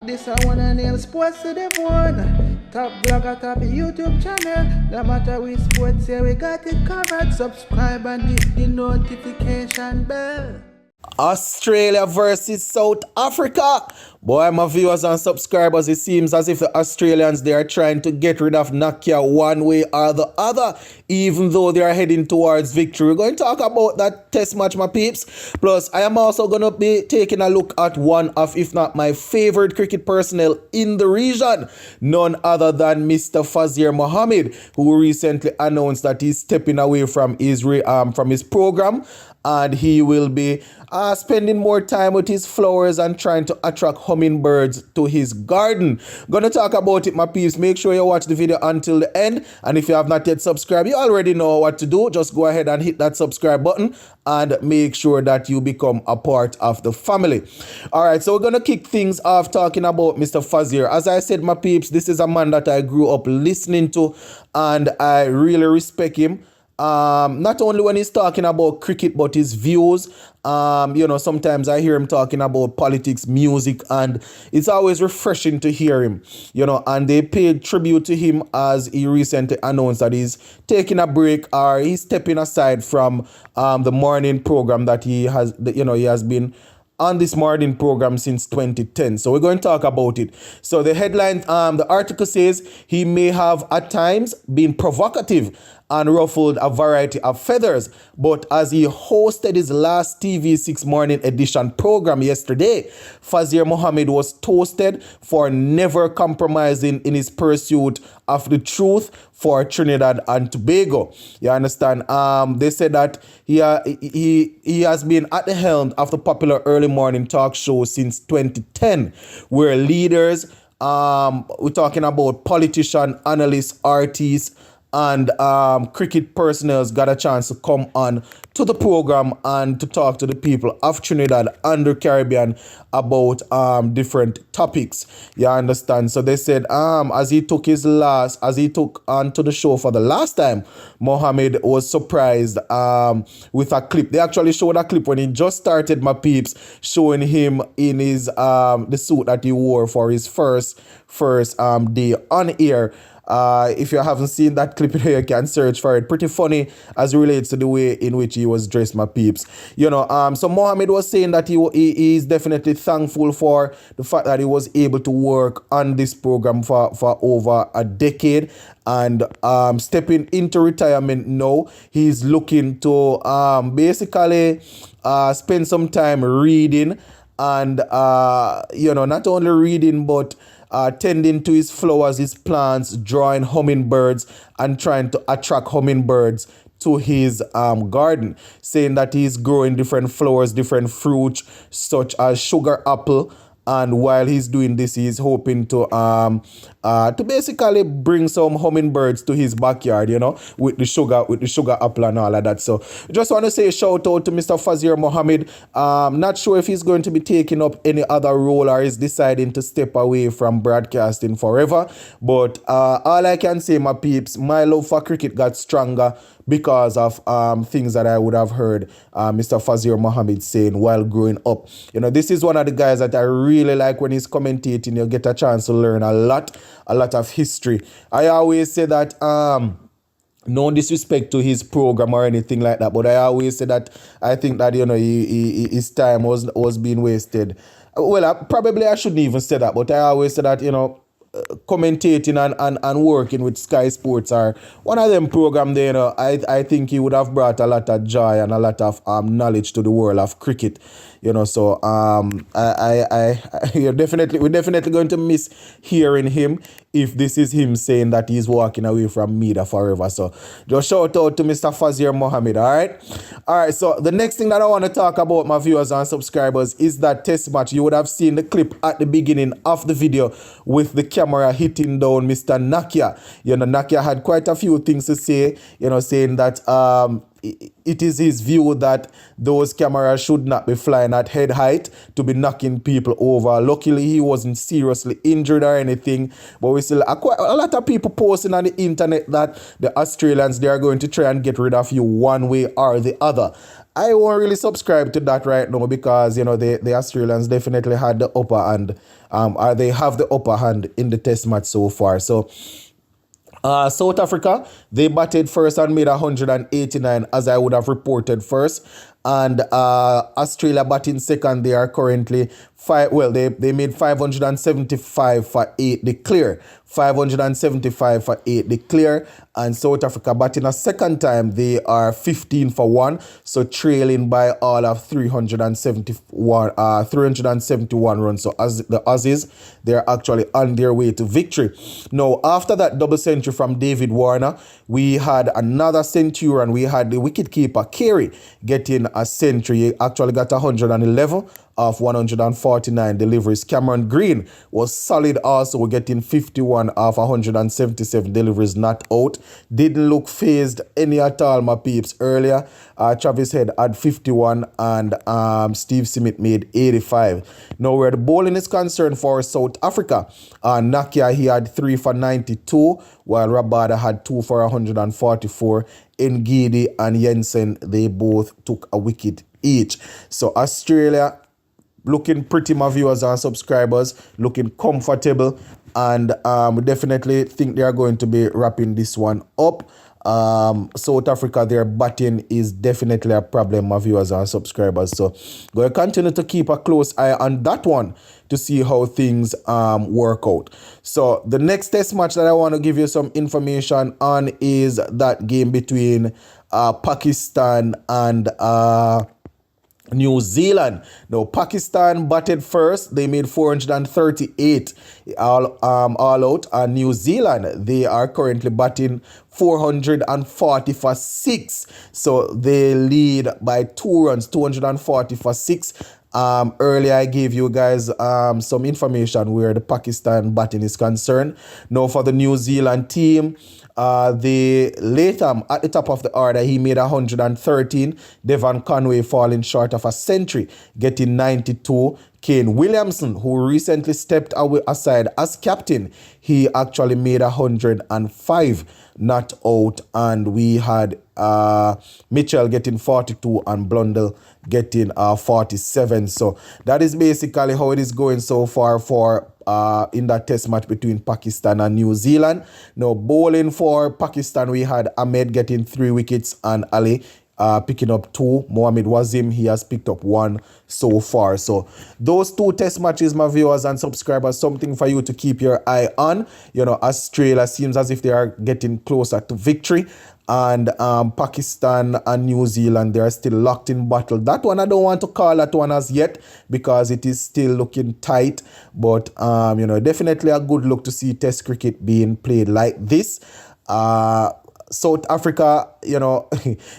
This I wanna nail sports to the bone. Top blogger, top YouTube channel. No matter which sports, yeah, we got it covered. Subscribe and hit the notification bell. Australia versus South Africa. Boy, my viewers and subscribers, it seems as if the Australians, they are trying to get rid of Nakia one way or the other, even though they are heading towards victory. We're going to talk about that test match, my peeps. Plus, I am also going to be taking a look at one of, if not my favorite cricket personnel in the region, none other than Mr. Fazeer Mohammed, who recently announced that he's stepping away from his program, and he will be spending more time with his flowers and trying to attract hummingbirds to his garden. Gonna talk about it, my peeps. Make sure you watch the video until the end. And if you have not yet subscribed, you already know what to do. Just go ahead and hit that subscribe button and make sure that you become a part of the family. All right, so we're gonna kick things off talking about Mr. Fazeer. As I said, my peeps, this is a man that I grew up listening to, and I really respect him. Not only when he's talking about cricket, but his views. Sometimes I hear him talking about politics, music, and it's always refreshing to hear him, and they paid tribute to him as he recently announced that he's taking a break, or he's stepping aside from the morning program that he has been on this morning program since 2010. So we're going to talk about it. So the headline, the article says he may have at times been provocative and ruffled a variety of feathers, but as he hosted his last TV6 morning edition program yesterday, Fazeer Mohammed was toasted for never compromising in his pursuit of the truth for Trinidad and Tobago. You understand? They said that he has been at the helm of the popular early morning talk show since 2010, where leaders, we're talking about politicians, analysts, artists, and cricket personnel got a chance to come on to the program and to talk to the people of Trinidad and the Caribbean about different topics. You understand? So they said as he took onto the show for the last time, Mohammed was surprised with a clip. They actually showed a clip when he just started, my peeps, showing him in his the suit that he wore for his first day on air. If you haven't seen that clip here, you can search for it. Pretty funny as it relates to the way in which he was dressed, my peeps. So Mohammed was saying that he is definitely thankful for the fact that he was able to work on this program for over a decade, and stepping into retirement now, he's looking to basically spend some time reading, and not only reading, but tending to his flowers, his plants, drawing hummingbirds, and trying to attract hummingbirds to his garden, saying that he's growing different flowers, different fruits, such as sugar apple. And while he's doing this, he's hoping to basically bring some hummingbirds to his backyard, with the sugar apple and all of that. So just want to say a shout out to Mr. Fazeer Mohammed. Not sure if he's going to be taking up any other role or is deciding to step away from broadcasting forever. But all I can say, my peeps, my love for cricket got stronger because of things that I would have heard Mr. Fazeer Mohammed saying while growing up. This is one of the guys that I really like when he's commentating. You get a chance to learn a lot of history. I always say that no disrespect to his program or anything like that, but I always say that I think that his time was being wasted. Well, I shouldn't even say that, but I always say that commentating and working with Sky Sports are one of them programs there. I think he would have brought a lot of joy and a lot of knowledge to the world of cricket. So we're definitely going to miss hearing him if this is him saying that he's walking away from media forever. So just shout out to Mr. Fazeer Mohammed. All right. So the next thing that I want to talk about, my viewers and subscribers, is that test match. You would have seen the clip at the beginning of the video with the camera hitting down Mr. Nakia. Nakia had quite a few things to say, saying that it is his view that those cameras should not be flying at head height to be knocking people over. Luckily, he wasn't seriously injured or anything, but we still quite a lot of people posting on the internet that the Australians, they are going to try and get rid of you one way or the other. I won't really subscribe to that right now because the Australians definitely had the upper hand, or they have the upper hand in the test match so far. So South Africa, they batted first and made 189, as I would have reported first. And Australia batting second, they are currently they made 575 for 8 declare. 575 for 8 declare. And South Africa batting a second time, they are 15 for 1. So trailing by all of 371 runs. So as the Aussies, they're actually on their way to victory. Now, after that double century from David Warner, we had another centurion. We had the wicketkeeper Carey getting a century. He actually got 111 of 149 deliveries. Cameron Green was solid also. We're getting 51 of 177 deliveries not out. Didn't look phased any at all, my peeps. Earlier, Travis Head had 51 and Steve Smith made 85. Now, where the bowling is concerned for South Africa, Nakia, he had 3 for 92, while Rabada had 2 for 144. Ngidi and Jensen, they both took a wicket each. So Australia looking pretty, my viewers and subscribers, looking comfortable, and we definitely think they are going to be wrapping this one up. South Africa, their batting is definitely a problem, my viewers and subscribers. So going to continue to keep a close eye on that one to see how things work out. So the next test match that I want to give you some information on is that game between Pakistan and New Zealand. Now, Pakistan batted first. They made 438 all out. And New Zealand, they are currently batting 440 for 6. So they lead by 2 runs, 240 for 6. Earlier I gave you guys some information where the Pakistan batting is concerned. Now for the New Zealand team, the Latham at the top of the order, he made 113. Devon Conway falling short of a century, getting 92. Kane Williamson, who recently stepped aside as captain, he actually made 105 not out, and we had Mitchell getting 42 and Blundell getting 47. So that is basically how it is going so far for in that test match between Pakistan and New Zealand. Now bowling for Pakistan, we had Ahmed getting 3 wickets and Ali picking up 2. Mohamed Wazim, he has picked up 1 so far. So those 2 test matches, my viewers and subscribers, something for you to keep your eye on. Australia seems as if they are getting closer to victory. And Pakistan and New Zealand, they are still locked in battle. That one, I don't want to call that one as yet because it is still looking tight. But, definitely a good look to see test cricket being played like this. South Africa,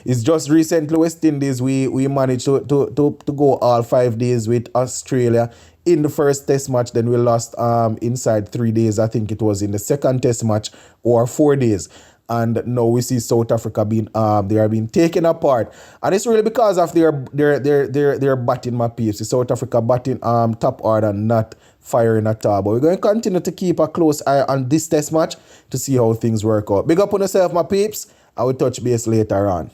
is just recently West Indies. We managed to go all 5 days with Australia in the first test match. Then we lost inside 3 days. I think it was in the second test match, or 4 days. And now we see South Africa being they are being taken apart, and it's really because of their batting, my peeps. South Africa batting top order, not firing at all. But we're going to continue to keep a close eye on this test match to see how things work out. Big up on yourself, my peeps. I will touch base later on.